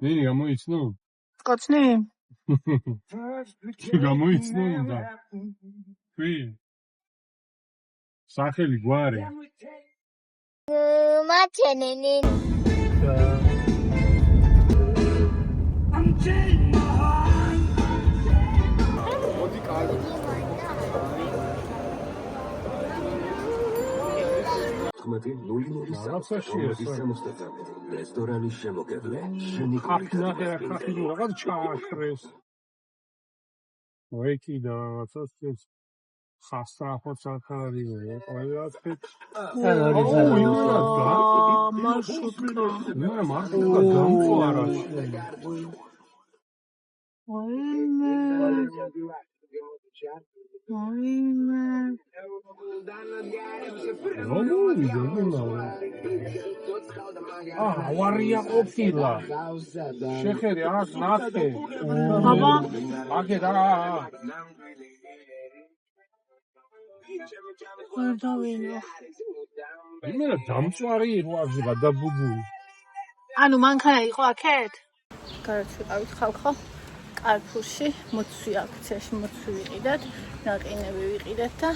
ნინი გამოიცნო? კოცნი? გამოიცნო უნდა. კი. სახელი გვარი. მაჩენენი. მოდი კარგი. რესტორანის შემოგევლე შენი ხახი რაღაც ჩააშრეს. ვეიკიდა რაღაცას ეს ხასტრახოც ახალია ყველაფერი. მარშრუტკა. მარშრუტკა გამწვარა. ავარია ყოფილა. შეხერი აქ ნახე. აბა, აქე რა. ვერ დავინო. იმენა დამწვარი იყო აქ გადაბუბული. ანუ მანქანა იყო აქეთ? გარეთ ვიყავით ხალხო. კარფურში მოცვი აქციაში მოცვი ვიყიდათ, ნაყინები ვიყიდათ და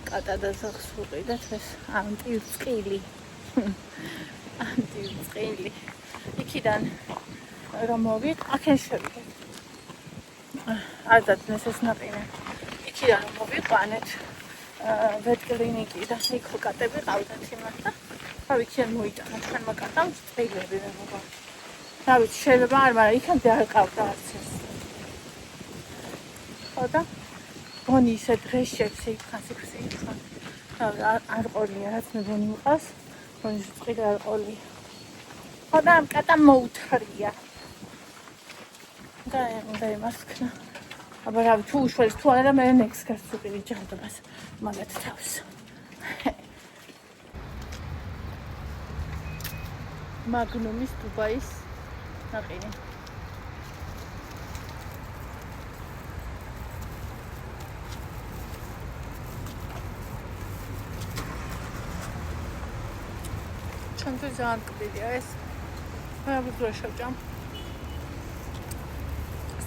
კატადაზახს ვიყიდათ ეს ანტიწყილი. ანტიწყილი. იქიდან რომ მოვიდ, აქენ შევიდეთ. აზად ეს ნაყინე. იქიდან რომ მოვიყვანეთ ვეტკლინიკი და იქ კატები ყავდათ იმათ და თავიდან მოიტანა ჩვენმა კატამ წილები მე მოგა. თავით შეიძლება არ, მაგრამ იქამდე არ ყავდა არც ეს. ხოდა ბონი ისე დღეშებს იქხას არ ყოლია რაც მე ბონი მიყავს ბონი წყილი არ ყოლია ხოდა ამ კატამ მოუთხრია და იმასქნა აბა რა თუ უშველს თუ არა მე ნექს გასწ უყიდი ჯანდობას მაგათ თავს მაგნუმის დუბაის ნაყინი ჩანთო ძალიან კბილია ეს მე ვიგრო შევჭამ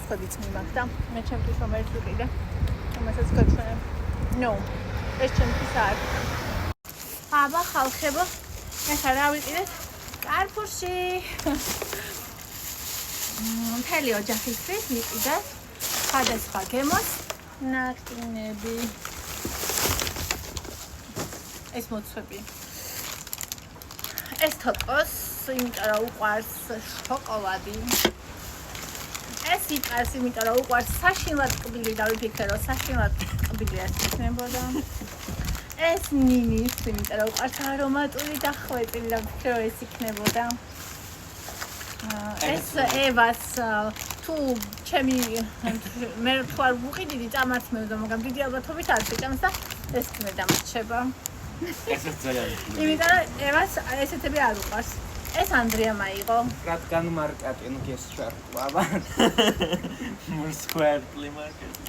სხვადიც მიმაგდა მე ჩემთვის რომ ერთ ვიყიდე ამასაც გაჩვენე ნო ეს ჩემთვის არ აბა ხალხებო ეს რა ვიყიდეთ კარფურში მთელი ოჯახისთვის ვიყიდეთ სხვადასხვა გემოს ნაყინები ეს მოცვები ეს თოკოს, იმიტომ რომ უყვარს შოკოლადი. ეს იყარს, იმიტომ რომ უყვარს საშინლად კბილი და ვიფიქრე რომ საშინლად კბილი ეს იქნებოდა. ეს ნინის, იმიტომ რომ უყვარს არომატული და ხვეწილი და ვიფიქრე რომ ეს იქნებოდა. ეს ევას თუ ჩემი მე თუ არ ვუყიდიდი წამაც მევდა, მაგრამ დიდი ალბათობით არ შეჭამს და ეს მე დამრჩება. ესეც ძალიან იმიტომ რომ ევას ესეთები არ უყვარს. ეს ანდრია მაიღო. რადგან მარკეტინგ გესწრაფვა. მუსკვერტლი მარკეტინგ.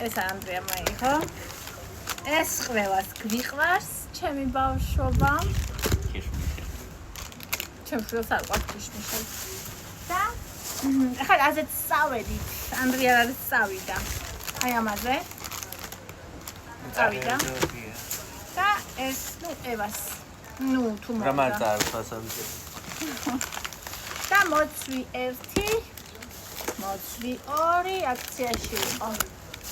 ეს ანდრია მაიღო. ეს ყველას გვიყვარს, ჩემი ბავშვობა. ჩემს შვილს არ ყვარს ქიშმიში. და ახლა ასეთ წავედით. ანდრია არის წავიდა. აი ამაზე. წავიდა. და ეს ნუ ევას ნუ თუ მოდა რამაცა არის ფასანზე და მოცვი 1 მოცვი 2 აქციაში იყო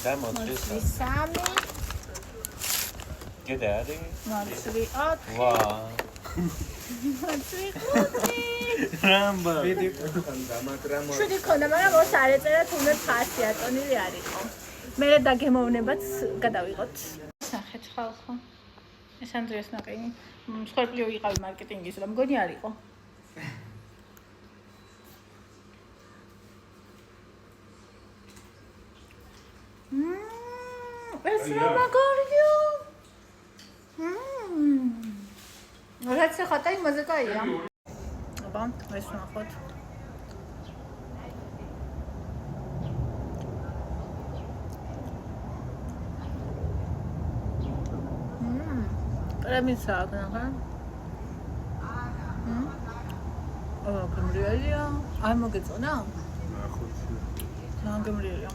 და მოცვი 3 კიდე არის მოცვი 4 ვა მოცვი 5 რამბა ვიდეო კონდა მაგრამ შუდი ქონდა მაგრამ ოს არ ეწერა თუნდაც 100 ატონილი არ იყო მე დაგემოვნებაც გადავიღოთ სახეთ ხალხო ეს ანდრიას ნაყინი მსხვერპლიო იყავი მარკეტინგის და მგონი არ იყო ეს რა მაგარია რაც ხათა იმაზე კაია აბა ეს ნახოთ პრემისა აღნა გემრიელია. არ მოგეწონა? ნახოთ. ძალიან გემრიელია.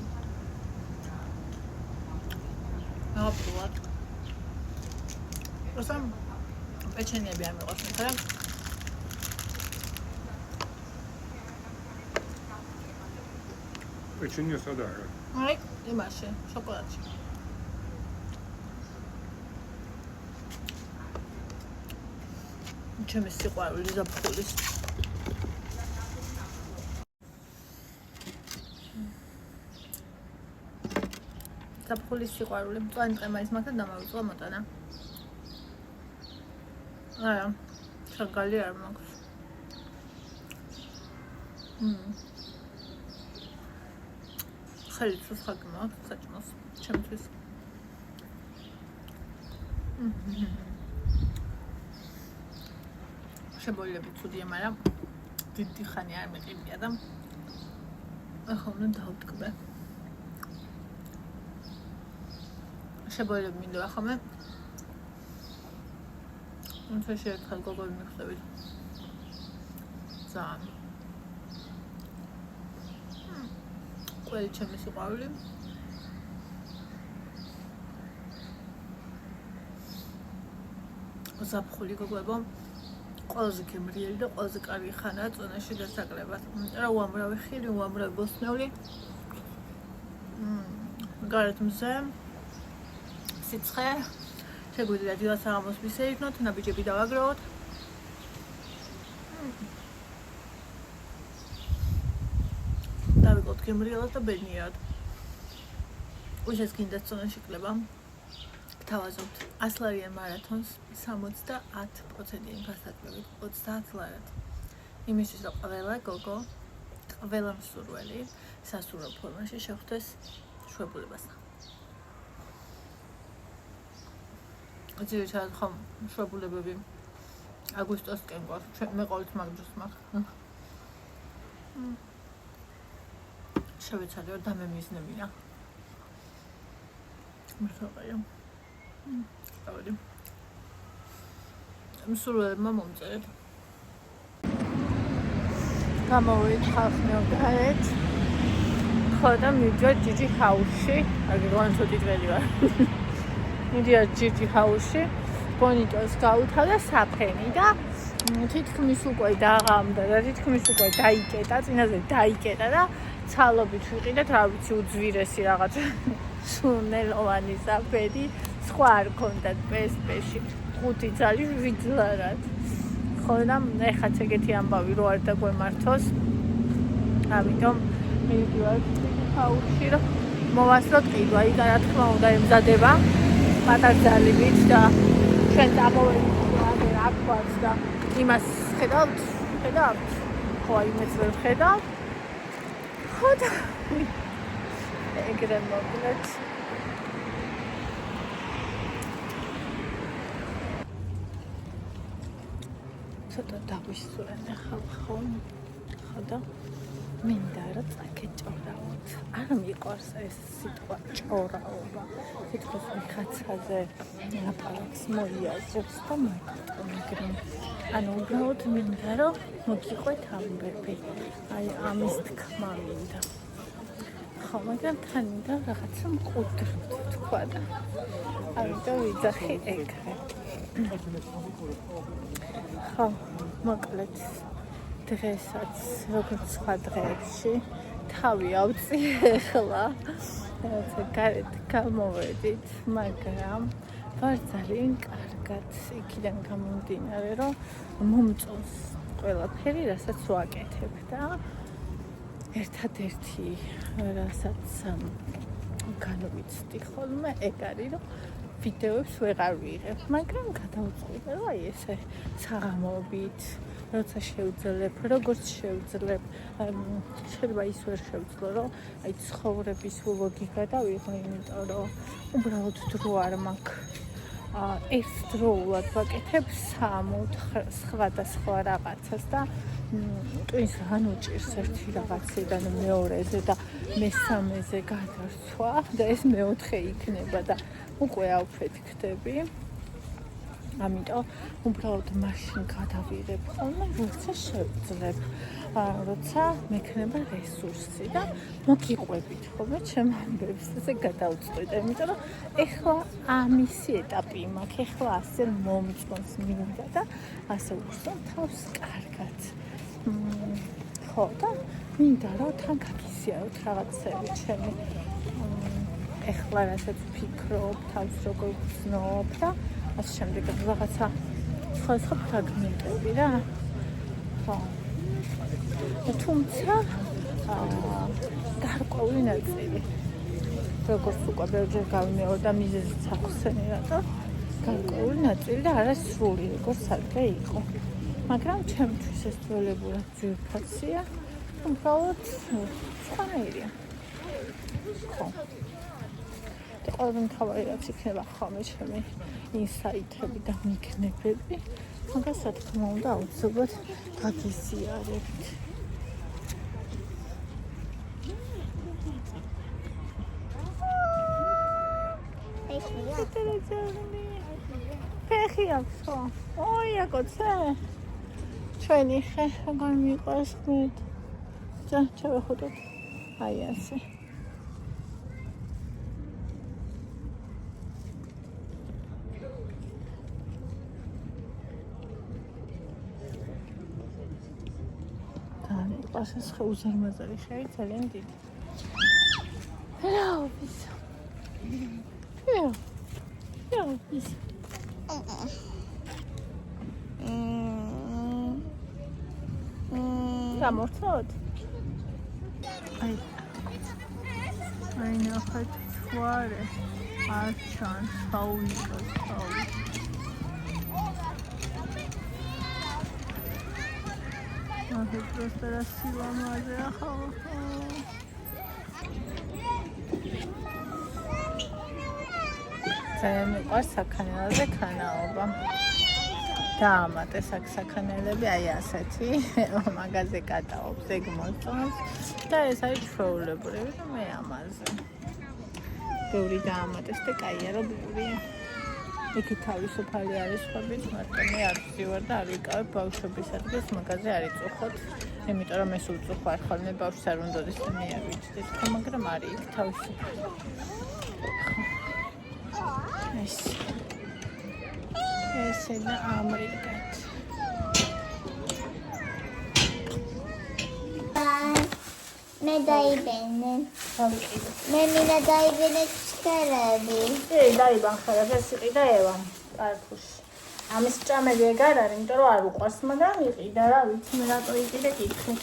აბსოლუტურად. პროსამ პეჩენიები არ მიყვარს მაგრამ პეჩენია სადაა? აი, იმაში, შოკოლადში. ჩემი სიყვარული ზაფხულის. ზაფხულის სიყვარული მწვანე ტყემალის მაგდა დამავიწყო მოტანა. არა, შაგალი არ მაქვს. ხელით სუსხაკი მაქვს საჭმელს ჩემთვის. შებოლები ცუდია, მაგრამ დიდი ხანი არ მეყიდია და ახლა უნდა დავტკბე. შებოლები მინდა ახლა მე უნდა შეერთხელ გოგოები მიხვდებით. ძალიან. ყველი ჩემი სიყვარული. ზაფხული გოგოებო ყველაზე გემრიელი და ყველაზე კარგი ხანაა წონაში დასაკლებად. იმიტომ რომ უამრავი ხილი, უამრავი ბოსტნეული. გარეთ მზე, სიცხე, შეგვიძლია დილას საღამოს ვისეირნოთ, ნაბიჯები დავაგროვოთ. დავიყოთ გემრიელად და ბედნიერად. უშეს გინდა წონაში კლება. გთავაზობთ 100 ლარიან მარათონს 70% გასაკლებით 30 ლარად. იმისთვის რომ ყველა გოგო, ყველა მსურველი სასურველ ფორმაში შეხვდეს შვებულებას. ძირითადად ხომ შვებულებები აგვისტოსკენ გვაქვს. მე ყოველთვის მაგ დროს მაქვს. შევეცადე რომ დამემიზნებინა. მიხარია. ავედი. მსურველებმა მომწერეთ. გამოვიწყალ ხმელგარეთ. ხო და მივიდივარ ჯიჯი ჰაუსში. აგეგმავენ ცოტი დღელი ვარ. მივიდივარ ჯიჯი ჰაუსში. ბონიტოს გავუთავდა საფენი და თითქმის უკვე დაღამდა და თითქმის უკვე დაიკეტა, წინაზე დაიკეტა და ცალობით ვიყიდეთ, რა ვიცი, უძვირესი რაღაც სუნელოვანი საფენი, სხვა არ ქონდათ PSP-ში. 5 ძალი ვიძლარად. ხო და ეხაც ეგეთი ამბავი რო არ დაგვემართოს. ამიტომ მივიდივარ ჰაუსში რომ მოვასწროთ ყიდვა, იქ რა თქმა უნდა ემზადება პატარძალებით და ჩვენ წამოვედით რა გვაქვს და იმას ხედავთ? ხო, იმეც ვერ ხედავ. ხო და ეგრე მოკლედ. ცოტა დავისურენ ახლა ხო და მინდა რომ წაკეჭორავოთ. არ მიყვარს ეს სიტყვა ჭორაობა. თითქოს ვიღაცაზე ლაპარაკს მოიაზრებს და მაგრამ ანუ უბრალოდ მინდა რომ მოგიყვეთ ამბები. აი ამის თქმა მინდა. ხო, მაგრამ თან მინდა რაღაცა მყუდროდ თქვა და ამიტომ ვიძახი ეგრე. ხო, მოკლედ დღესაც როგორც სხვა დღეებში თავი ავწიე ახლა რაღაცა გარეთ გამოვედით, მაგრამ ვარ ძალიან კარგად იქიდან გამომდინარე, რომ მომწონს ყველაფერი, რასაც ვაკეთებ და ერთადერთი რასაც განვიცდი ხოლმე ეგ არის, რომ ვიდეოებს ვეღარ ვიღებ, მაგრამ გადავწყვიტე, რომ აი ესე საღამოობით როცა შევძლებ, როგორც შევძლებ, შეიძლება ის ვერ შევძლო, რომ აი ცხოვრების ვლოგი გადავიღო, იმიტომ რომ უბრალოდ დრო არ მაქვს. ერთდროულად ვაკეთებ 3-4 სხვადასხვა რაღაცას და ტვინს განუჭირს ერთი რაღაციდან მეორეზე და მესამეზე გადარცვა და ეს მეოთხე იქნება და უკვე ავფეთქდები. ამიტომ უბრალოდ მაშინ გადავიღებ ხოლმე, როცა შევძლებ, როცა მექნება რესურსი და მოგიყვებით ხოლმე ჩემ ამბებს, ესე გადავწყვიტე, იმიტომ რომ ეხლა ამისი ეტაპი მაქვს, ეხლა ასე მომწონს მინდა და ასე უხსოვ თავს კარგად. ხო და მინდა რომ თან გაგიზიაროთ რაღაცები ჩემი ეხლა რასაც ვფიქრობ, თავს როგორ ვგრძნობ და ასე შემდეგ რაღაცა სხვა ფრაგმენტები რა. ხო. თუმცა გარკვეული ნაწილი როგორც უკვე ბევრჯერ გავიმეორე და მიზეზიც ახსენე რატო გარკვეული ნაწილი და არასრული როგორც ადრე იყო. მაგრამ ჩემთვის ეს ძველებურად ძვირფასია, უბრალოდ სხვანაირია. ხო. და ყველაზე მთავარი რაც იქნება ხოლმე ჩემი ინსაიტები და მიგნებები, მაგას რა თქმა უნდა აუცილებლად გაგიზიარებთ. ფეხი აქვს ხო? ოია კოცე ჩვენი ხე როგორ მიყვარს მეტ ჯა ჩავეხუტოთ აი ასე და მიყვარს ეს ხე უზარმაზარი ხე ძალიან დიდი რაობის რაობის გამორთოთ? აი ნახეთ ჩვარე არ ჩანს საუიკოს საუი ნახეთ просто რა სილამაზე ახლა ძალიან მიყვარს საქანელზე ქანაობა დაამატეს აქ საქანელები აი ასეთი მაგაზე გადაობს ეგ მოწონს და ეს არის ჩვეულებრივი და მე ამაზე ბევრი დაამატეს და კაია რომ ბევრია იქი თავისუფალი არის ხობიც მარტო მე არ ვზივარ და არ ვიკავებ ბავშვების ადგილს მაგაზე არ იწუხოთ იმიტომ რომ ეს უწუხარ ხოლმე ბავშვს არ უნდადეს და მე არ ვიცით ხო მაგრამ არის იქ თავისუფალი ესე და ამრიგად მე დაიბენე მე მინდა დაიბენე ჩქერები დაიბან ხარად ეს იყიდა ევამ კარფუში ამის ჭამები ეგ არ არის იმიტომ რომ არ უყვარს მაგრამ იყიდა რა ვიცი მე რატო იყიდე კითხე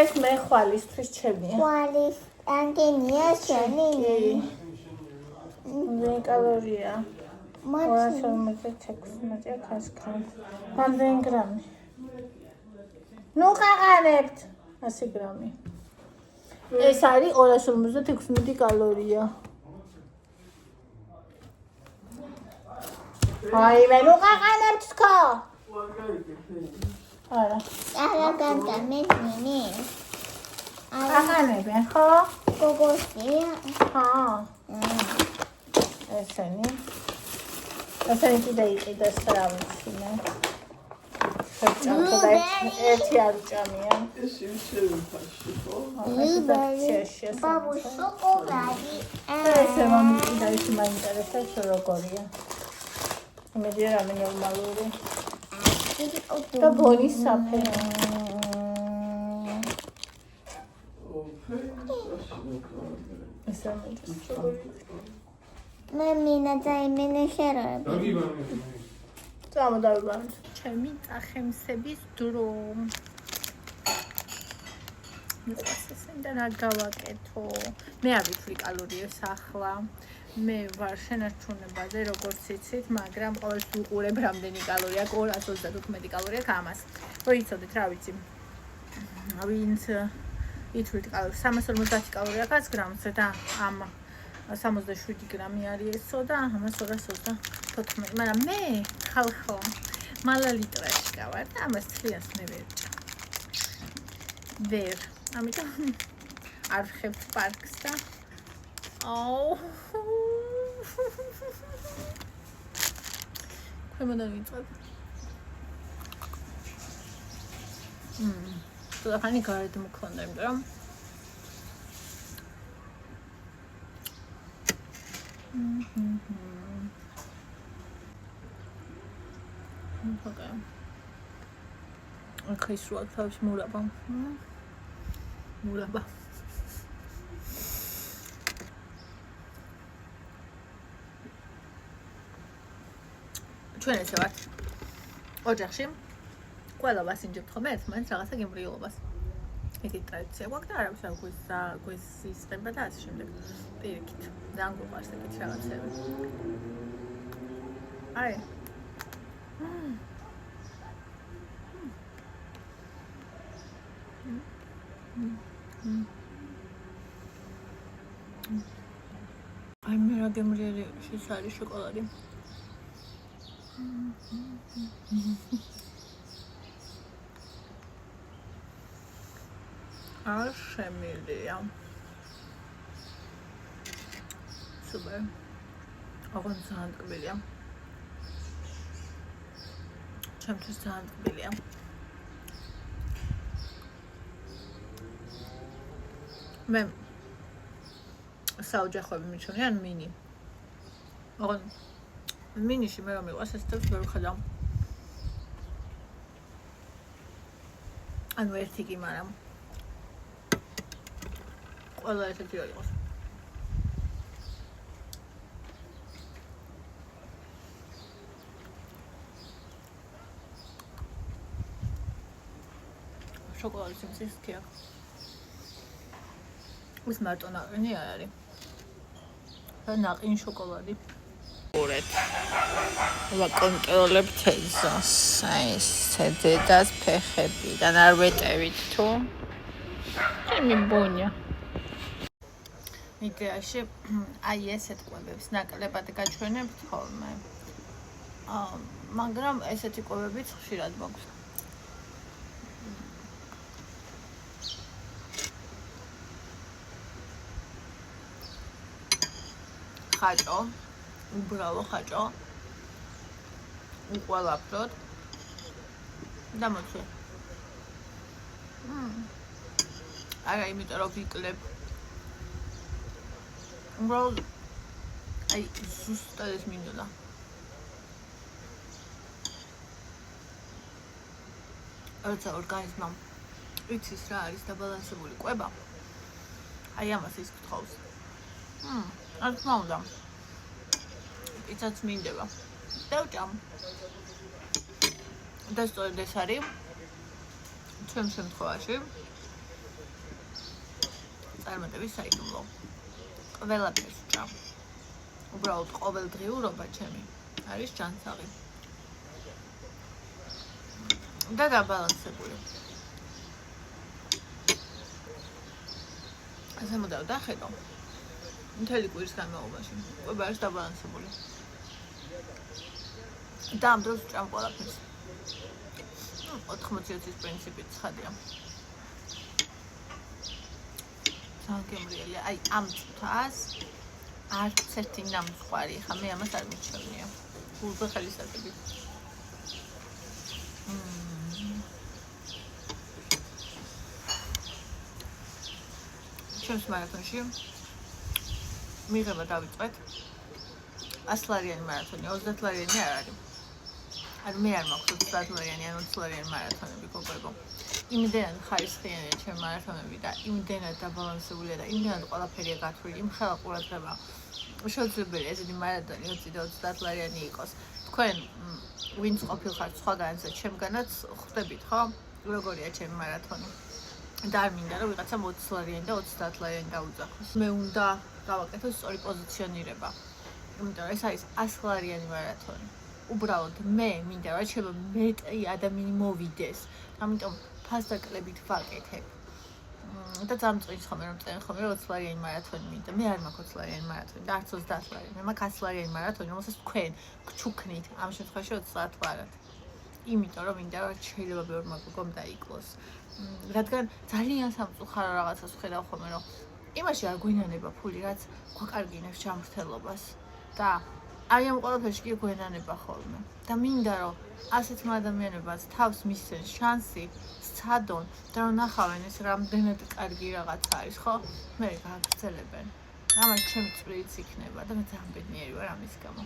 ეს მე ხვალისთვის ჩემია ხვალის ანგენია შენი მე კალორია 256 კასკან 5 გრამი ნუ ყაყანებთ 100 გრამი ეს არის 256 კალორია აი მე ნუ ყაყანებთ თქო არა აღარ გამენი ყაყანებენ ხო გოგოსია ხა ესენი კიდე იყიდეს რა ვიცი მე ერთი არ ჭამია ბაბუ შოკოლადი ესე მომიყიდა ის მაინტერესებს როგორია იმედია რამე ნორმალური და ბონის საფერო მე მინდა დაიბენე შერები წამოდავიბანოთ ჩემი წახემსების დრო მიყვარს ესე და რა გავაკეთო მე არ ვიცი კალორიებს ახლა მე ვარ შენარჩუნებაზე როგორც იცით მაგრამ ყოველთვის ვუყურებ რამდენი კალორია აქვს 235 კალორია აქვს ამას რომ იცოდეთ რა ვიცი ვინც ითვლით კალორიებს 350 კალორია აქვს გრამზე და ამ 67 გრამი არის ესო და ამას 224 მაგრამ მე ხალხო მალალიტრაშკა ვარ და ამას თლიანს მე ვერ ამიტომ არ ვხებ პარკს და აუ ქვემოდან ვიწყებ. და ხანი გარეთ მქონდა, იმიტომ რომ Okay. Okay, so I'll have some muraba. Muraba. ჩვენ ესე ვართ ოჯახში ყველა ვასინჯებთ ხოლმე ერთმანეთს რაღაცა გემრიელობას. ეგეთი ტრადიცია გვაქვს და არავის არ გვესისხება და ასე შემდეგ. პირიქით, ძალიან გვყვარს ეგეთი რაღაცები. აი. აი მე რა გემრიელი შის არის შოკოლადი. არ შემილია. Super. აღარ ძალიან ტკბილია. ჩემთვის ძალიან ტკბილია. მე საოჯახოები მიჩვენე ან მინი. აღარ მინიში მე რომ მიყვარს ესეთებს ვერ ვხედავ. ანუ ერთი კი, მაგრამ ყველა ესეთი რა იყოს. შოკოლადის სიმცის კი აქვს. ის მარტო ნაყინი არ არის. და ნაყინი შოკოლადი. ორეთ. ვაკონტროლებთ ეზოს. აი ესე დედას ფეხებიდან არ ვეტევით თუ. ჩემი ბონია. იდეაში აი ესეთ კვებებს ნაკლებად გაჩვენებთ ხოლმე. მაგრამ ესეთი კვებებიც ხშირად მაქვს. ხაჭო, უბრალო ხაჭო. უყვალაფროდ და მოცვე. არა, იმიტომ რომ ვიკლებ. უბრალოდ აი ზუსტად ეს მინდოდა. როცა ორგანიზმამ იცის რა არის დაბალანსებული კვება, აი ამას ის გთხოვს. არ თქმა უნდა. იცაც მინდება. დავჭამ. და სწორედ ეს არის ჩვენ შემთხვევაში წარმატების საიდუმლო. ყველაფერს ვჭამ. უბრალოდ ყოველდღიურობა ჩემი არის ჯანსაღი. და დაბალანსებული. ასე მოდა დახედო. მთელი კვირის განმავლობაში კვება არის დაბალანსებული. და ამ დროს ვჭამ ყველაფერს. 80-20-ის პრინციპით ცხადია. ძალიან გემრიელია. აი ამ წუთას არც ერთი ნამსხვარი, ხა მე ამას არ მიჩვენია. გულზე ხელისადებით. ჩემს მარათონში მიღება დავიწყეთ 100 ლარიანი მარათონი, 30 ლარიანი არ არის. არ მე არ მაქვს 30 ლარიანი ან 20 ლარიანი მარათონები გოგოებო. იმდენად ხარისხიანია ჩემი მარათონები და იმდენად დაბალანსებულია და იმდენად ყველაფერია გათვლილი, იმხელა ყურადღება. შეუძლებელია ესეთი მარათონი 20 და 30 ლარიანი იყოს. თქვენ ვინც ყოფილხართ სხვაგანაც და ჩემგანაც ხვდებით, ხო? როგორია ჩემი მარათონი. და არ მინდა რომ ვიღაცა 20 ლარიანი და 30 ლარიანი დაუძახოს. მე უნდა გავაკეთო სწორი პოზიციონირება. იმიტომ რომ ეს არის 100 ლარიანი მარათონი. უბრალოდ მე მინდა რომ შეიძლება მეტი ადამიანი მოვიდეს. ამიტომ ფასდაკლებით ვაკეთებ. და დამწყის ხომ რომ წენ ხომ 20 ლარიანი მარათონი მინდა. მე არ მაქვს 20 ლარიანი მარათონი და არც 30 ლარიანი. მე მაქვს 100 ლარიანი მარათონი, რომელსაც თქვენ გჩუქნით ამ შემთხვევაში 30 ლარად. იმიტომ რომ მინდა რომ შეიძლება ბევრმა გოგომ დაიკლოს. რადგან ძალიან სამწუხარო რაღაცას ვხედავ ხოლმე რომ იმაში არ გვინანება ფული, რაც გვაკარგინებს ჯანმრთელობას. და აი ამ ყველაფერში კი გვენანება ხოლმე და მინდა რომ ასეთმა ადამიანებმაც თავს მისცენ შანსი სცადონ და რომ ნახავენ ეს რამდენად კარგი რაღაცა არის ხო მე გააგრძელებენ ამას ჩემი წვრილიც იქნება და მე ძალიან ბედნიერი ვარ ამის გამო.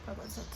Bagazat.